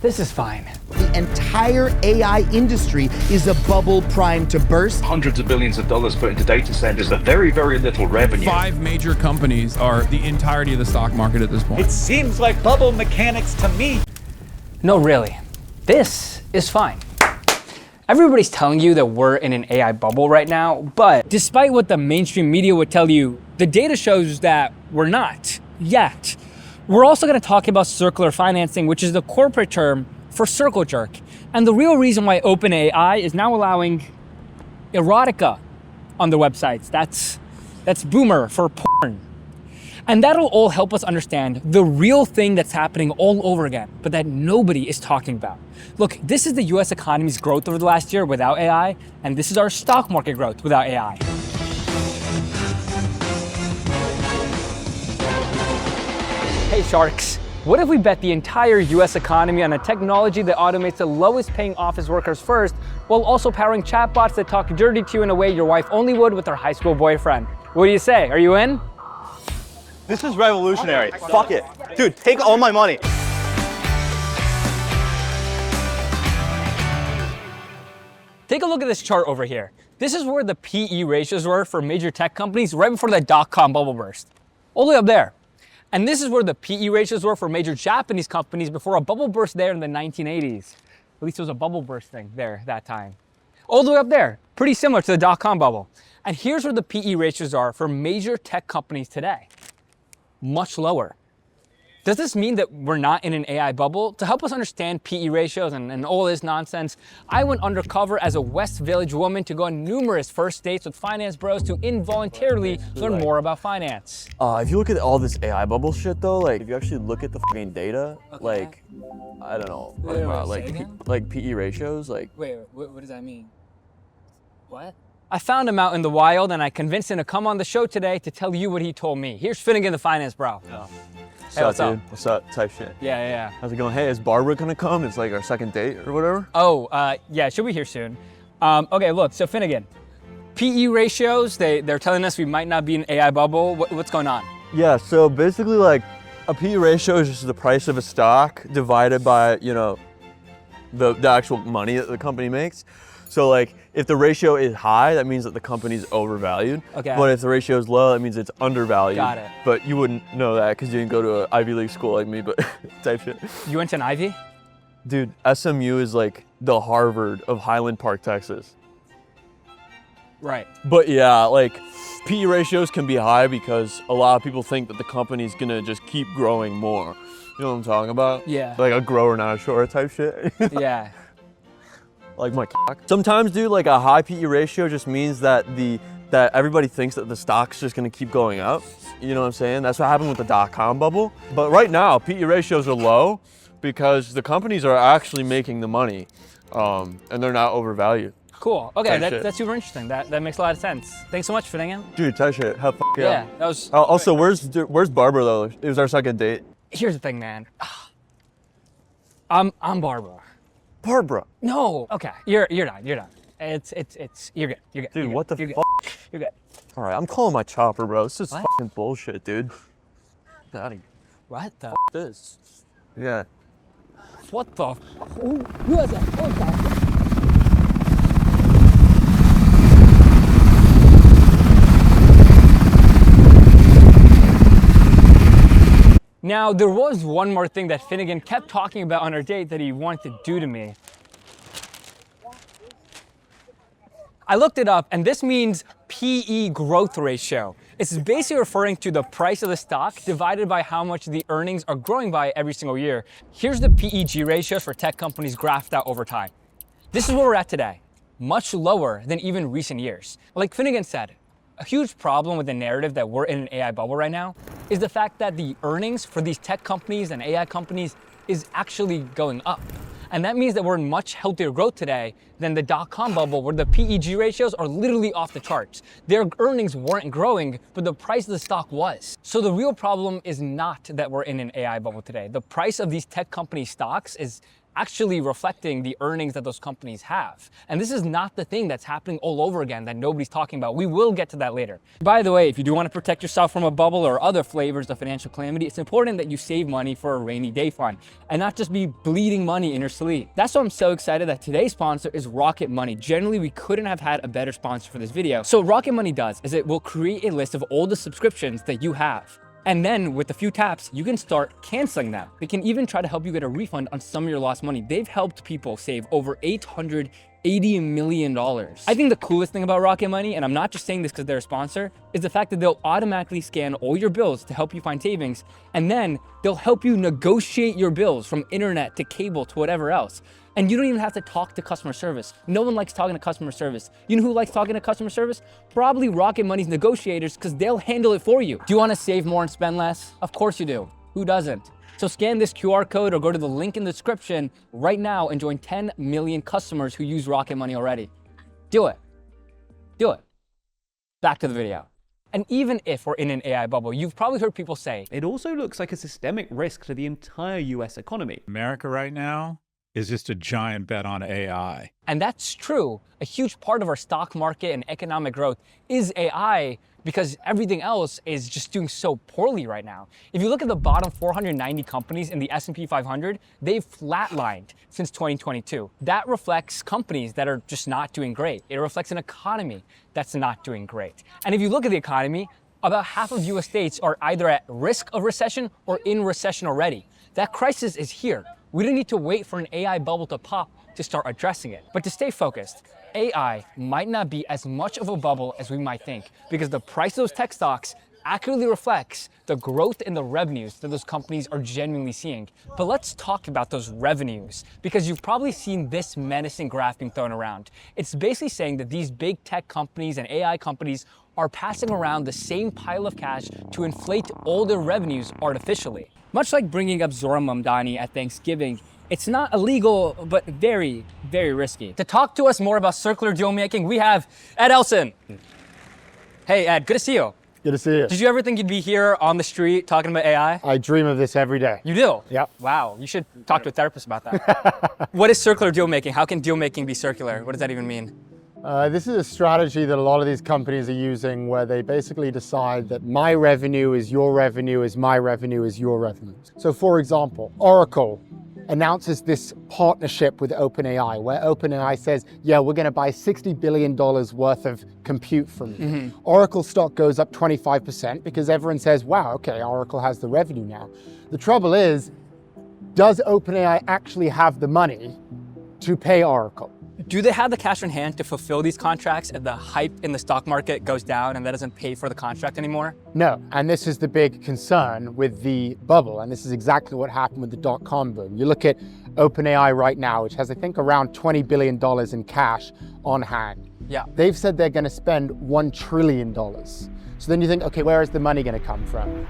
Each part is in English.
This is fine. The entire AI industry is a bubble primed to burst. Hundreds of billions of dollars put into data centers, but very, very little revenue. 5 major companies are the entirety of the stock market at this point. It seems like bubble mechanics to me. No, really. This is fine. Everybody's telling you that we're in an AI bubble right now, but despite what the mainstream media would tell you, the data shows that we're not yet. We're also going to talk about circular financing, which is the corporate term for circle jerk. And the real reason why OpenAI is now allowing erotica on their websites. That's boomer for porn. And that'll all help us understand the real thing that's happening all over again, but that nobody is talking about. Look, this is the US economy's growth over the last year without AI, and this is our stock market growth without AI. Hey sharks, what if we bet the entire US economy on a technology that automates the lowest paying office workers first, while also powering chatbots that talk dirty to you in a way your wife only would with her high school boyfriend? What do you say? Are you in? This is revolutionary. Fuck it. Dude, take all my money. Take a look at this chart over here. This is where the PE ratios were for major tech companies right before the dot-com bubble burst. All the way up there. And this is where the PE ratios were for major Japanese companies before a bubble burst there in the 1980s. At least there was a bubble bursting there that time. All the way up there, pretty similar to the dot-com bubble. And here's where the PE ratios are for major tech companies today. Much lower. Does this mean that we're not in an AI bubble? To help us understand PE ratios and all this nonsense, I went undercover as a West Village woman to go on numerous first dates with finance bros to involuntarily learn more about finance. If you look at all this AI bubble shit though, like if you actually look at the fucking data, Okay. like, I don't know, like PE ratios, like. Wait, what does that mean? What? I found him out in the wild and I convinced him to come on the show today to tell you what he told me. Here's Finnegan, the finance bro. Yeah. Hey, what's up? Dude? What's up? Type shit. Yeah. How's it going? Hey, is Barbara gonna come? It's like our second date or whatever. Oh, yeah, she'll be here soon. Okay, look, so Finnegan, PE ratios, they're telling us we might not be in an AI bubble. What's going on? Yeah, so basically like a PE ratio is just the price of a stock divided by, you know, the actual money that the company makes. So like if the ratio is high, that means that the company's overvalued. Okay. But if the ratio is low, that means it's undervalued. Got it. But you wouldn't know that because you didn't go to an Ivy League school like me, but type shit. You went to an Ivy? Dude, SMU is like the Harvard of Highland Park, Texas. Right. But yeah, like PE ratios can be high because a lot of people think that the company's gonna just keep growing more. You know what I'm talking about? Yeah. Like a grower, not a shower type shit. Yeah. Like my cock. Sometimes, dude, like a high PE ratio just means that everybody thinks that the stock's just gonna keep going up. You know what I'm saying? That's what happened with the dot-com bubble. But right now, PE ratios are low because the companies are actually making the money, and they're not overvalued. Cool. Okay, that's super interesting. That makes a lot of sense. Thanks so much for hanging. Dude, tight shit. Have fun. Yeah, that was. Also, where's Barbara though? It was our second date. Here's the thing, man. I'm Barbara. Barbara. No. Okay. You're done. It's you're good. Dude, you're what the good. fuck? You're good. All right, I'm calling my chopper, bro. This is What? fucking bullshit, dude. Get out of here. What the? This. Yeah. What the? Who is that? What the? Now, there was one more thing that Finnegan kept talking about on our date that he wanted to do to me. I looked it up, and this means PE growth ratio. It's basically referring to the price of the stock divided by how much the earnings are growing by every single year. Here's the PEG ratios for tech companies graphed out over time. This is where we're at today, much lower than even recent years. Like Finnegan said, a huge problem with the narrative that we're in an AI bubble right now is the fact that the earnings for these tech companies and AI companies is actually going up. And that means that we're in much healthier growth today than the dot-com bubble where the PEG ratios are literally off the charts. Their earnings weren't growing, but the price of the stock was. So the real problem is not that we're in an AI bubble today. The price of these tech company stocks is actually reflecting the earnings that those companies have. And this is not the thing that's happening all over again that nobody's talking about. We will get to that later. By the way, if you do want to protect yourself from a bubble or other flavors of financial calamity, it's important that you save money for a rainy day fund and not just be bleeding money in your sleep. That's why I'm so excited that today's sponsor is Rocket Money. Generally, we couldn't have had a better sponsor for this video. So Rocket Money does is it will create a list of all the subscriptions that you have. And then with a few taps, you can start canceling them. They can even try to help you get a refund on some of your lost money. They've helped people save over $880 million. I think the coolest thing about Rocket Money, and I'm not just saying this because they're a sponsor, is the fact that they'll automatically scan all your bills to help you find savings, and then they'll help you negotiate your bills from internet to cable to whatever else. And you don't even have to talk to customer service. No one likes talking to customer service. You know who likes talking to customer service? Probably Rocket Money's negotiators, because they'll handle it for you. Do you want to save more and spend less? Of course you do. Who doesn't? So scan this QR code or go to the link in the description right now and join 10 million customers who use Rocket Money already. Do it. Do it. Back to the video. And even if we're in an AI bubble, you've probably heard people say, It also looks like a systemic risk to the entire US economy. America right now is just a giant bet on AI. and that's true. A huge part of our stock market and economic growth is AI, because everything else is just doing so poorly right now. If you look at the bottom 490 companies in the S&P 500, they've flatlined since 2022. That reflects companies that are just not doing great. It reflects an economy that's not doing great. And if you look at the economy, about half of US states are either at risk of recession or in recession already. That crisis is here. We don't need to wait for an AI bubble to pop to start addressing it. But to stay focused, AI might not be as much of a bubble as we might think, because the price of those tech stocks accurately reflects the growth in the revenues that those companies are genuinely seeing. But let's talk about those revenues, because you've probably seen this menacing graph being thrown around. It's basically saying that these big tech companies and AI companies are passing around the same pile of cash to inflate all their revenues artificially. Much like bringing up Zohran Mamdani at Thanksgiving, it's not illegal, but very, very risky. To talk to us more about circular deal making, we have Ed Elson. Hey Ed, good to see you. Good to see you. Did you ever think you'd be here on the street talking about AI? I dream of this every day. You do? Yep. Wow, you should talk to a therapist about that. What is circular deal making? How can deal making be circular? What does that even mean? This is a strategy that a lot of these companies are using, where they basically decide that my revenue is your revenue, is my revenue is your revenue. So for example, Oracle announces this partnership with OpenAI, where OpenAI says, yeah, we're going to buy $60 billion worth of compute from you. Oracle stock goes up 25% because everyone says, wow, okay, Oracle has the revenue now. The trouble is, does OpenAI actually have the money to pay Oracle? Do they have the cash on hand to fulfill these contracts if the hype in the stock market goes down and that doesn't pay for the contract anymore? No, and this is the big concern with the bubble, and this is exactly what happened with the dot-com boom. You look at OpenAI right now, which has, I think, around $20 billion in cash on hand. Yeah. They've said they're going to spend $1 trillion. So then you think, okay, where is the money going to come from?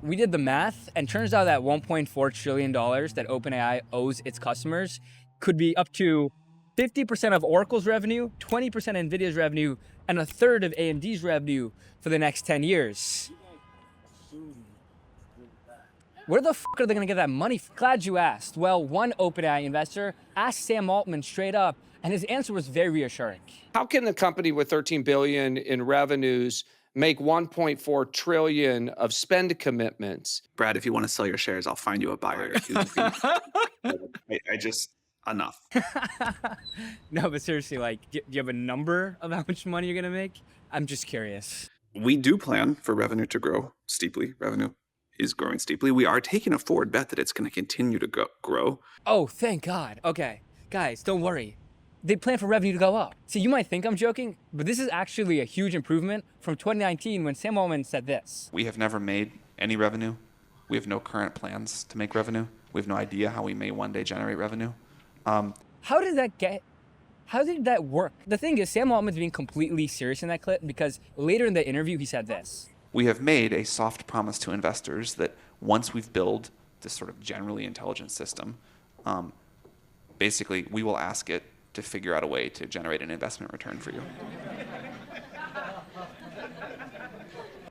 We did the math, and turns out that $1.4 trillion that OpenAI owes its customers could be up to 50% of Oracle's revenue, 20% NVIDIA's revenue, and a third of AMD's revenue for the next 10 years. Where the fuck are they gonna get that money from? Glad you asked. Well, one OpenAI investor asked Sam Altman straight up, and his answer was very reassuring. How can a company with 13 billion in revenues make 1.4 trillion of spend commitments? Brad, if you want to sell your shares, I'll find you a buyer. I just... enough. No, but seriously, like, do you have a number of how much money you're gonna make? I'm just curious. We do plan for revenue to grow steeply. Revenue is growing steeply. We are taking a forward bet that it's going to continue to grow. Oh, thank God. Okay, guys, don't worry. They plan for revenue to go up. See, you might think I'm joking, but this is actually a huge improvement from 2019 when Sam Altman said this. We have never made any revenue. We have no current plans to make revenue. We have no idea how we may one day generate revenue. How did that work? The thing is, Sam Altman's being completely serious in that clip, because later in the interview, he said this. We have made a soft promise to investors that once we've built this sort of generally intelligent system, basically we will ask it to figure out a way to generate an investment return for you.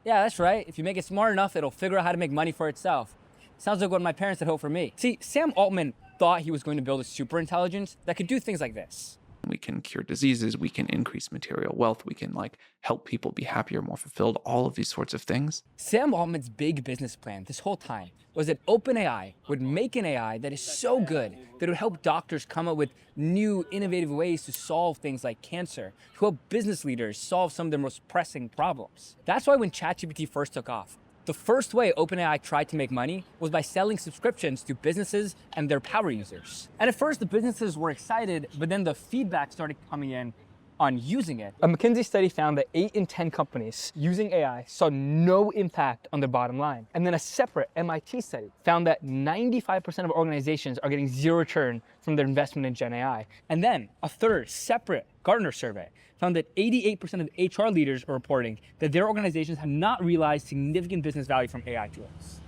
Yeah, that's right. If you make it smart enough, it'll figure out how to make money for itself. Sounds like what my parents had hoped for me. See, Sam Altman thought he was going to build a super intelligence that could do things like this. We can cure diseases, we can increase material wealth, we can like help people be happier, more fulfilled, all of these sorts of things. Sam Altman's big business plan this whole time was that OpenAI would make an AI that is so good that it would help doctors come up with new, innovative ways to solve things like cancer, to help business leaders solve some of their most pressing problems. That's why when ChatGPT first took off, the first way OpenAI tried to make money was by selling subscriptions to businesses and their power users. And at first, the businesses were excited, but then the feedback started coming in on using it. A McKinsey study found that 8 in 10 companies using AI saw no impact on their bottom line. And then a separate MIT study found that 95% of organizations are getting zero return from their investment in Gen AI. And then a third separate Gartner survey found that 88% of HR leaders are reporting that their organizations have not realized significant business value from AI tools.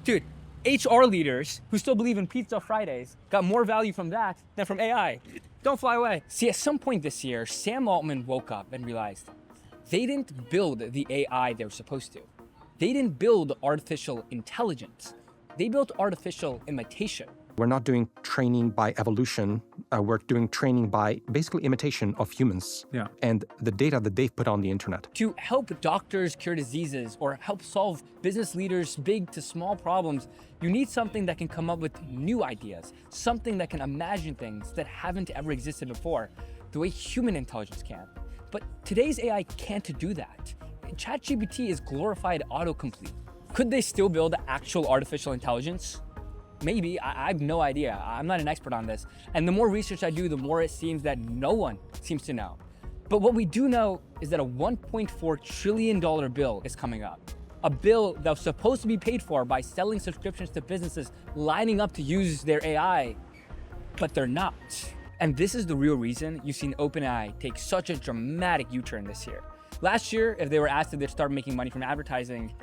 Dude, HR leaders who still believe in Pizza Fridays got more value from that than from AI. Don't fly away. See, at some point this year, Sam Altman woke up and realized they didn't build the AI they were supposed to. They didn't build artificial intelligence. They built artificial imitation. We're not doing training by evolution. We're doing training by basically imitation of humans and the data that they've put on the internet. To help doctors cure diseases or help solve business leaders' big to small problems, you need something that can come up with new ideas, something that can imagine things that haven't ever existed before, the way human intelligence can. But today's AI can't do that. ChatGPT is glorified autocomplete. Could they still build actual artificial intelligence? Maybe, I have no idea. I'm not an expert on this. And the more research I do, the more it seems that no one seems to know. But what we do know is that a $1.4 trillion bill is coming up. A bill that was supposed to be paid for by selling subscriptions to businesses lining up to use their AI, but they're not. And this is the real reason you've seen OpenAI take such a dramatic U-turn this year. Last year, if they were asked if they'd start making money from advertising,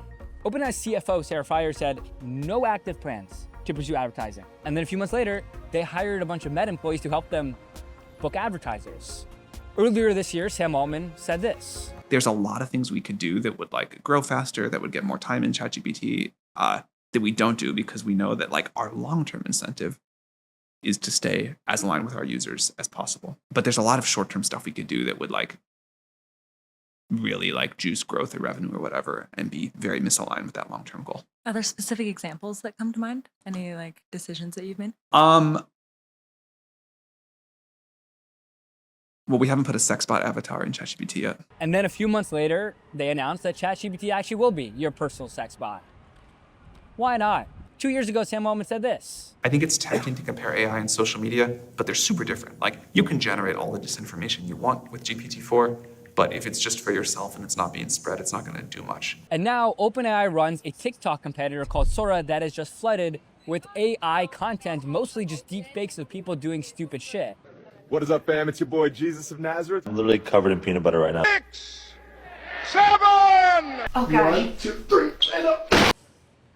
OpenAI's CFO, Sarah Friar, said no active plans to pursue advertising. And then a few months later, they hired a bunch of Meta employees to help them book advertisers. Earlier this year, Sam Altman said this. There's a lot of things we could do that would like grow faster, that would get more time in ChatGPT, that we don't do because we know that like our long-term incentive is to stay as aligned with our users as possible. But there's a lot of short-term stuff we could do that would like really like juice growth or revenue or whatever and be very misaligned with that long-term goal. Are there specific examples that come to mind? Any like decisions that you've made? Well, we haven't put a sex bot avatar in ChatGPT yet. And then a few months later, they announced that ChatGPT actually will be your personal sex bot. Why not? 2 years ago, Sam Altman said this. I think it's tempting to compare AI and social media, but they're super different. Like you can generate all the disinformation you want with GPT-4, but if it's just for yourself and it's not being spread, it's not going to do much. And now OpenAI runs a TikTok competitor called Sora that is just flooded with AI content, mostly just deep fakes of people doing stupid shit. What is up, fam? It's your boy Jesus of Nazareth. I'm literally covered in peanut butter right now. 6, 7. Okay. 1, 2, 3, and up.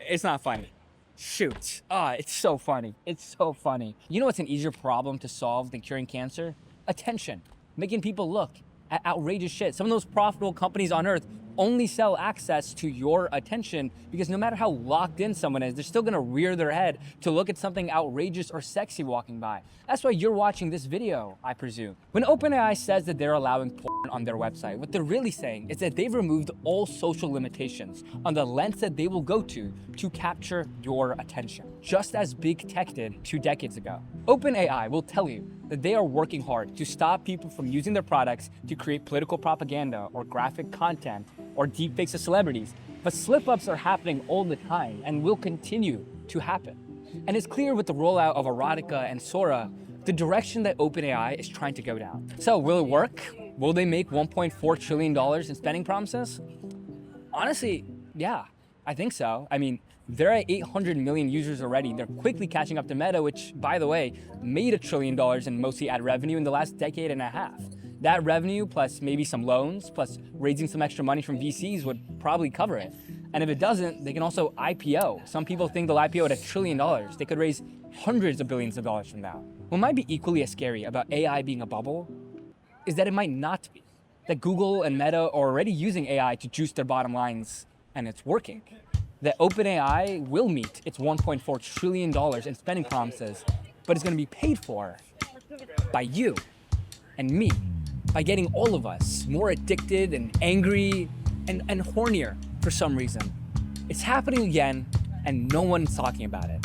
It's not funny. Shoot. It's so funny. It's so funny. You know what's an easier problem to solve than curing cancer? Attention. Making people look at outrageous shit. Some of those profitable companies on earth only sell access to your attention because no matter how locked in someone is, they're still gonna rear their head to look at something outrageous or sexy walking by. That's why you're watching this video, I presume. When OpenAI says that they're allowing porn on their website, what they're really saying is that they've removed all social limitations on the length that they will go to capture your attention, just as big tech did 2 decades ago. OpenAI will tell you that they are working hard to stop people from using their products to create political propaganda or graphic content or deepfakes of celebrities. But slip-ups are happening all the time and will continue to happen. And it's clear with the rollout of Erotica and Sora, the direction that OpenAI is trying to go down. So will it work? Will they make $1.4 trillion in spending promises? Honestly, yeah, I think so. I mean, they're at 800 million users already. They're quickly catching up to Meta, which, by the way, made $1 trillion in mostly ad revenue in the last decade and a half. That revenue, plus maybe some loans, plus raising some extra money from VCs would probably cover it. And if it doesn't, they can also IPO. Some people think they'll IPO at $1 trillion. They could raise hundreds of billions of dollars from that. What might be equally as scary about AI being a bubble is that it might not be. That Google and Meta are already using AI to juice their bottom lines, and it's working. That OpenAI will meet its $1.4 trillion in spending promises, but it's going to be paid for by you and me, by getting all of us more addicted and angry and hornier for some reason. It's happening again, and no one's talking about it.